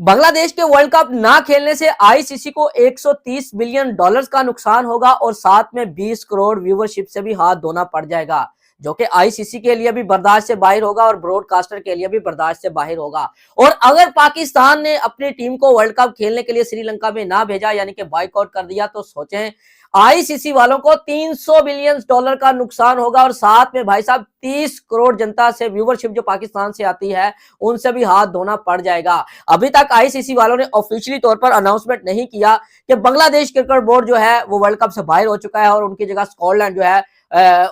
बांग्लादेश के world cup ना खेलने से आईसीसी को 130 बिलियन डॉलर्स का नुकसान होगा और साथ में 20 करोड़ व्यूवरशिप से भी हाथ धोना पड़ जाएगा, जो कि आईसीसी के लिए भी बर्दाश्त से बाहर होगा और ब्रॉडकास्टर के लिए भी बर्दाश्त से बाहर होगा। और अगर पाकिस्तान ने अपनी टीम को वर्ल्ड कप खेलने के लिए श्रीलंका में ना भेजा, यानी कि बाइकआउट कर दिया, तो सोचें आईसीसी वालों को 300 बिलियन डॉलर का नुकसान होगा और साथ में भाई साहब 30 करोड़ जनता से व्यूवरशिप जो पाकिस्तान से आती है उनसे भी हाथ धोना पड़ जाएगा। अभी तक आईसीसी वालों ने ऑफिशियली तौर पर अनाउंसमेंट नहीं किया कि बांग्लादेश क्रिकेट बोर्ड जो है वो वर्ल्ड कप से बाहर हो चुका है और उनकी जगह स्कॉटलैंड जो है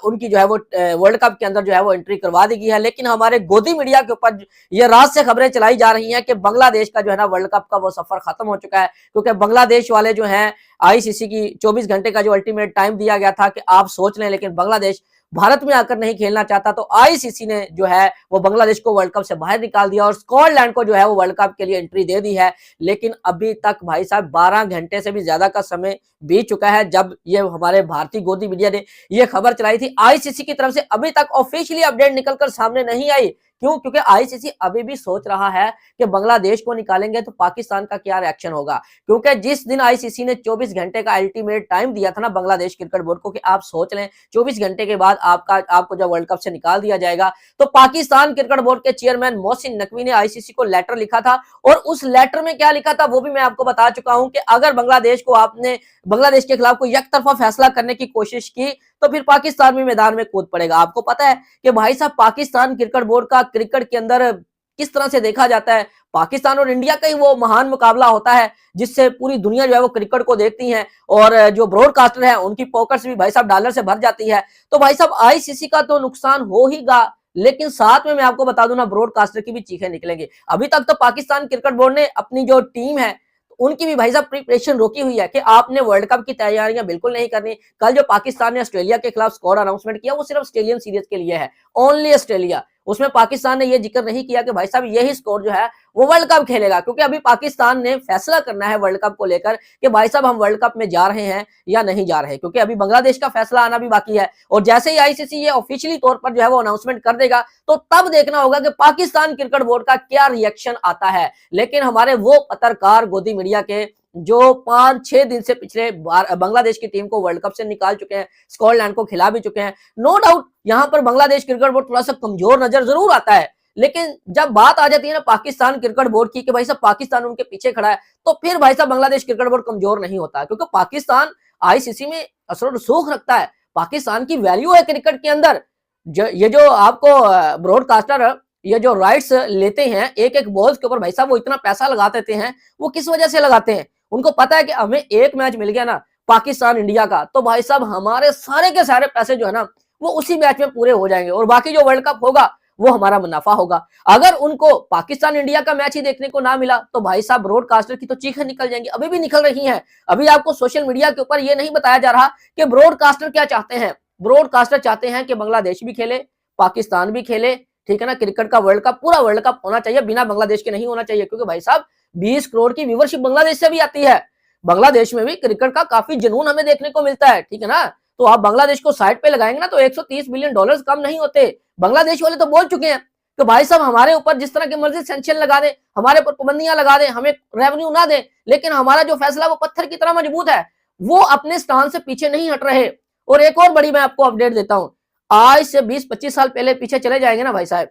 उनकी जो है वो वर्ल्ड कप के अंदर जो है वो एंट्री करवा दी गई है। लेकिन हमारे गोदी मीडिया के ऊपर ये रात से खबरें चलाई जा रही हैं कि बांग्लादेश का जो है ना वर्ल्ड कप का वो सफर खत्म हो चुका है, क्योंकि बांग्लादेश वाले जो हैं आईसीसी की 24 घंटे का जो अल्टीमेट टाइम दिया गया था कि आप सोच लें, लेकिन बांग्लादेश भारत में आकर नहीं खेलना चाहता, तो आईसीसी ने जो है वो बांग्लादेश को वर्ल्ड कप से बाहर निकाल दिया और स्कॉटलैंड को जो है वो वर्ल्ड कप के लिए एंट्री दे दी है। लेकिन अभी तक भाई साहब 12 घंटे से भी ज्यादा का समय बीत चुका है जब ये हमारे भारतीय गोदी मीडिया ने ये खबर चलाई थी। आईसीसी की तरफ से अभी तक ऑफिशियली अपडेट निकलकर सामने नहीं आई। क्यों? क्योंकि आईसीसी अभी भी सोच रहा है कि बांग्लादेश को निकालेंगे तो पाकिस्तान का क्या रिएक्शन होगा, क्योंकि जिस दिन आईसीसी ने 24 घंटे का अल्टीमेट टाइम दिया था ना बांग्लादेश क्रिकेट बोर्ड को कि आप सोच लें 24 घंटे के बाद आपको जब वर्ल्ड कप से निकाल दिया जाएगा, तो पाकिस्तान क्रिकेट बोर्ड के चेयरमैन मोहसिन नकवी ने आईसीसी को लेटर लिखा था और उस लेटर में क्या लिखा था वो भी मैं आपको बता चुका हूं कि अगर बांग्लादेश को आपने बांग्लादेश के खिलाफ कोई एकतरफा फैसला करने की कोशिश की तो फिर पाकिस्तान भी मैदान में कूद पड़ेगा। आपको पता है कि भाई साहब पाकिस्तान क्रिकेट बोर्ड का क्रिकेट के अंदर किस तरह से देखा जाता है, पाकिस्तान और इंडिया का ही वो महान मुकाबला होता है जिससे पूरी दुनिया जो है वो क्रिकेट को देखती है और जो ब्रॉडकास्टर है उनकी पॉकेट्स भी भाई साहब डॉलर से भर जाती है। तो भाई साहब आईसीसी का तो नुकसान हो ही गा, लेकिन साथ में मैं आपको बता दूं ना ब्रॉडकास्टर की भी चीखें निकलेंगी। अभी तक तो पाकिस्तान क्रिकेट बोर्ड ने अपनी जो टीम है उनकी भी भाई साहब प्रिपरेशन रोकी हुई है कि आपने वर्ल्ड कप की तैयारियां बिल्कुल नहीं करनी। कल जो पाकिस्तान ने ऑस्ट्रेलिया के खिलाफ स्कोर अनाउंसमेंट किया वो सिर्फ ऑस्ट्रेलियन सीरीज के लिए है, ओनली ऑस्ट्रेलिया। उसमें पाकिस्तान ने यह जिक्र नहीं किया कि भाई साहब यही स्कोर जो है वो वर्ल्ड कप खेलेगा, क्योंकि अभी पाकिस्तान ने फैसला करना है वर्ल्ड कप को लेकर कि भाई साहब हम वर्ल्ड कप में जा रहे हैं या नहीं जा रहे, क्योंकि अभी बांग्लादेश का फैसला आना भी बाकी है। और जैसे ही आईसीसी ये ऑफिशियली तौर पर जो है वो अनाउंसमेंट कर देगा तो तब देखना होगा कि पाकिस्तान क्रिकेट बोर्ड का क्या रिएक्शन आता है। लेकिन हमारे वो पत्रकार गोदी मीडिया के जो 5-6 दिन से पिछले बांग्लादेश की टीम को वर्ल्ड कप से निकाल चुके हैं, स्कॉटलैंड को खिला भी चुके हैं, नो डाउट यहाँ पर बांग्लादेश क्रिकेट बोर्ड थोड़ा सा कमजोर नजर जरूर आता है। लेकिन जब बात आ जाती है ना पाकिस्तान क्रिकेट बोर्ड की कि भाई साहब पाकिस्तान उनके पीछे खड़ा है, तो फिर भाई साहब बांग्लादेश क्रिकेट बोर्ड कमजोर नहीं होता, क्योंकि पाकिस्तान आईसीसी में असर रसूख रखता है, पाकिस्तान की वैल्यू है क्रिकेट के अंदर। ये जो आपको ब्रॉडकास्टर ये जो राइट्स लेते हैं एक एक बॉल्स के ऊपर भाई साहब वो इतना पैसा लगा देते हैं, वो किस वजह से लगाते हैं? उनको पता है कि हमें एक मैच मिल गया ना पाकिस्तान इंडिया का, तो भाई साहब हमारे सारे के सारे पैसे जो है ना वो उसी मैच में पूरे हो जाएंगे और बाकी जो वर्ल्ड कप होगा वो हमारा मुनाफा होगा। अगर उनको पाकिस्तान इंडिया का मैच ही देखने को ना मिला तो भाई साहब ब्रॉडकास्टर की तो चीखें निकल जाएंगी, अभी भी निकल रही हैं। अभी आपको सोशल मीडिया के ऊपर ये नहीं बताया जा रहा कि ब्रॉडकास्टर क्या चाहते हैं। ब्रॉडकास्टर चाहते हैं कि बांग्लादेश भी खेले, पाकिस्तान भी खेले, ठीक है ना, क्रिकेट का वर्ल्ड कप पूरा वर्ल्ड कप होना चाहिए, बिना बांग्लादेश के नहीं होना चाहिए, क्योंकि भाई साहब 20 करोड़ की व्यूवरशिप बांग्लादेश से भी आती है। बांग्लादेश में भी क्रिकेट का काफी जुनून हमें देखने को मिलता है, ठीक है ना। तो आप बांग्लादेश को साइड पे लगाएंगे ना तो 130 बिलियन डॉलर्स कम नहीं होते। बांग्लादेश वाले तो बोल चुके हैं कि भाई साहब हमारे ऊपर जिस तरह की मर्जी सैंक्शन लगा दे, हमारे ऊपर पाबंदियां लगा दे, हमें रेवेन्यू ना दे, लेकिन हमारा जो फैसला वो पत्थर की तरह मजबूत है, वो अपने स्थान से पीछे नहीं हट रहे। और एक और बड़ी मैं आपको अपडेट देता हूं, आज से 20-25 साल पहले पीछे चले जाएंगे ना भाई साहब,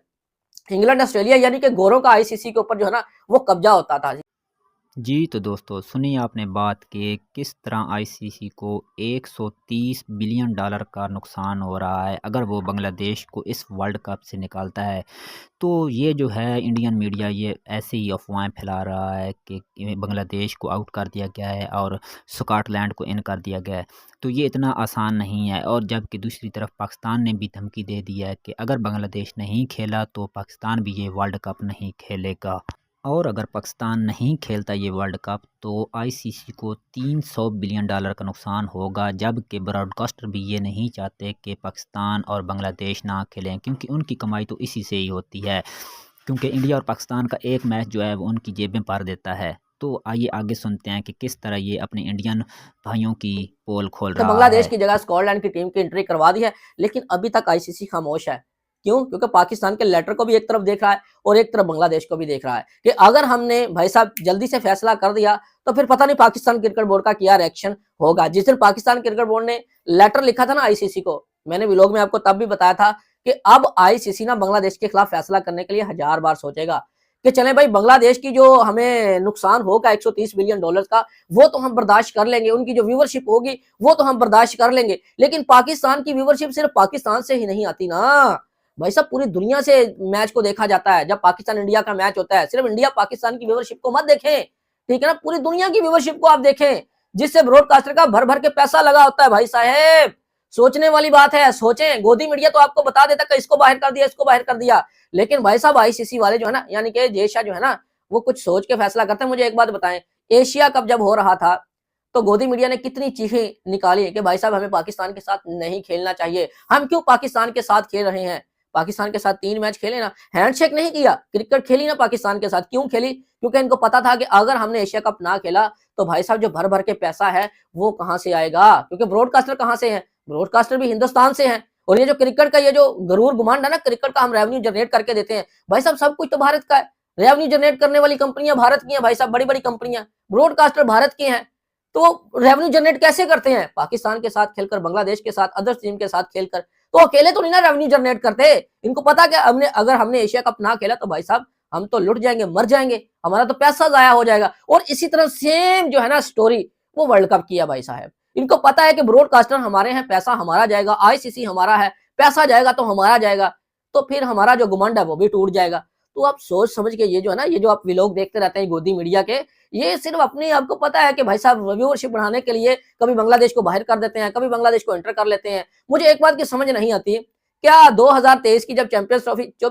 इंग्लैंड ऑस्ट्रेलिया यानी कि गोरों का आईसीसी के ऊपर जो है ना वो कब्जा होता था। जी तो दोस्तों सुनिए आपने बात कि किस तरह आईसीसी को 130 बिलियन डॉलर का नुकसान हो रहा है अगर वो बांग्लादेश को इस वर्ल्ड कप से निकालता है। तो ये जो है इंडियन मीडिया ये ऐसे ही अफवाहें फैला रहा है कि बांग्लादेश को आउट कर दिया गया है और स्कॉटलैंड को इन कर दिया गया है। तो ये इतना आसान नहीं है, और जबकि दूसरी तरफ पाकिस्तान ने भी धमकी दे दी है कि अगर बांग्लादेश नहीं खेला तो पाकिस्तान भी ये वर्ल्ड कप नहीं खेलेगा, और अगर पाकिस्तान नहीं खेलता ये वर्ल्ड कप तो आईसीसी को 300 बिलियन डॉलर का नुकसान होगा। जबकि ब्रॉडकास्टर भी ये नहीं चाहते कि पाकिस्तान और बांग्लादेश ना खेलें, क्योंकि उनकी कमाई तो इसी से ही होती है, क्योंकि इंडिया और पाकिस्तान का एक मैच जो है वो उनकी जेबें भर देता है। तो आइए आगे सुनते हैं कि किस तरह ये अपने इंडियन भाइयों की पोल खोल तो रहा बांग्लादेश है। की जगह स्कॉटलैंड की टीम की एंट्री करवा दी है, लेकिन अभी तक आईसीसी खामोश है। क्यों? क्योंकि पाकिस्तान के लेटर को भी एक तरफ देख रहा है और एक तरफ बांग्लादेश को भी देख रहा है कि अगर हमने भाई साहब जल्दी से फैसला कर दिया तो फिर पता नहीं पाकिस्तान क्रिकेट बोर्ड का क्या रिएक्शन होगा। जिस दिन पाकिस्तान क्रिकेट बोर्ड ने लेटर लिखा था ना आईसीसी को, मैंने व्लॉग में आपको तब भी बताया था कि अब आईसीसी ना बांग्लादेश के खिलाफ फैसला करने के लिए 1000 बार सोचेगा कि चले भाई बांग्लादेश की जो हमें नुकसान होगा 130 बिलियन डॉलर का, वो तो हम बर्दाश्त कर लेंगे, उनकी जो व्यूवरशिप होगी वो तो हम बर्दाश्त कर लेंगे, लेकिन पाकिस्तान की व्यूवरशिप सिर्फ पाकिस्तान से ही नहीं आती ना भाई साहब, पूरी दुनिया से मैच को देखा जाता है। जब पाकिस्तान इंडिया का मैच होता है, सिर्फ इंडिया पाकिस्तान की व्यूवरशिप को मत देखें, ठीक है ना, पूरी दुनिया की व्यूवरशिप को आप देखें, जिससे ब्रॉडकास्टर का भर भर के पैसा लगा होता है भाई साहब। सोचने वाली बात है, सोचें। गोदी मीडिया तो आपको बता देता कि इसको बाहर कर दिया, इसको बाहर कर दिया, लेकिन भाई साहब आईसीसी वाले जो है ना, यानी कि जेशा जो है ना, वो कुछ सोच के फैसला करते हैं। मुझे एक बात बताएं, एशिया कप जब हो रहा था तो गोदी मीडिया ने कितनी चीखें निकाली कि भाई साहब हमें पाकिस्तान के साथ नहीं खेलना चाहिए, हम क्यों पाकिस्तान के साथ खेल रहे हैं, पाकिस्तान के साथ 3 मैच खेले ना, हैंडशेक नहीं किया, क्रिकेट खेली ना पाकिस्तान के साथ। क्यों खेली? क्योंकि इनको पता था कि अगर हमने एशिया कप ना खेला तो भाई साहब जो भर भर के पैसा है वो कहां से आएगा, क्योंकि ब्रॉडकास्टर कहां से है, ब्रॉडकास्टर भी हिंदुस्तान से है। और ये जो क्रिकेट का ये जो गरूर गुमांड है ना, क्रिकेट का हम रेवेन्यू जनरेट करके देते हैं, भाई साहब सब कुछ तो भारत का है, रेवेन्यू जनरेट करने वाली कंपनियां भारत की हैं भाई साहब, बड़ी बड़ी कंपनियां, ब्रॉडकास्टर भारत के हैं, तो रेवेन्यू जनरेट कैसे करते हैं? पाकिस्तान के साथ खेलकर, बांग्लादेश के साथ, अदर टीम के साथ खेलकर, तो अकेले तो नहीं ना रेवेन्यू जनरेट करते। इनको पता कि हमने अगर हमने एशिया कप ना खेला तो भाई साहब हम तो लुट जाएंगे, मर जाएंगे, हमारा तो पैसा जाया हो जाएगा। और इसी तरह सेम जो है ना स्टोरी वो वर्ल्ड कप की है भाई साहब। इनको पता है कि ब्रॉडकास्टर हमारे हैं, पैसा हमारा जाएगा, आईसीसी हमारा है, पैसा जाएगा तो हमारा जाएगा, तो फिर हमारा जो घमंड है वो भी टूट जाएगा। तो आप सोच समझ के ये जो है ना, ये जो आप व्लॉग देखते रहते हैं गोदी मीडिया के, ये सिर्फ अपने आपको पता है कि भाई साहब व्यूअरशिप बढ़ाने के लिए कभी बांग्लादेश को बाहर कर देते हैं, कभी बांग्लादेश को एंटर कर लेते हैं। मुझे एक बात की समझ नहीं आती, क्या 2023 की जब चैंपियंस ट्रॉफी 24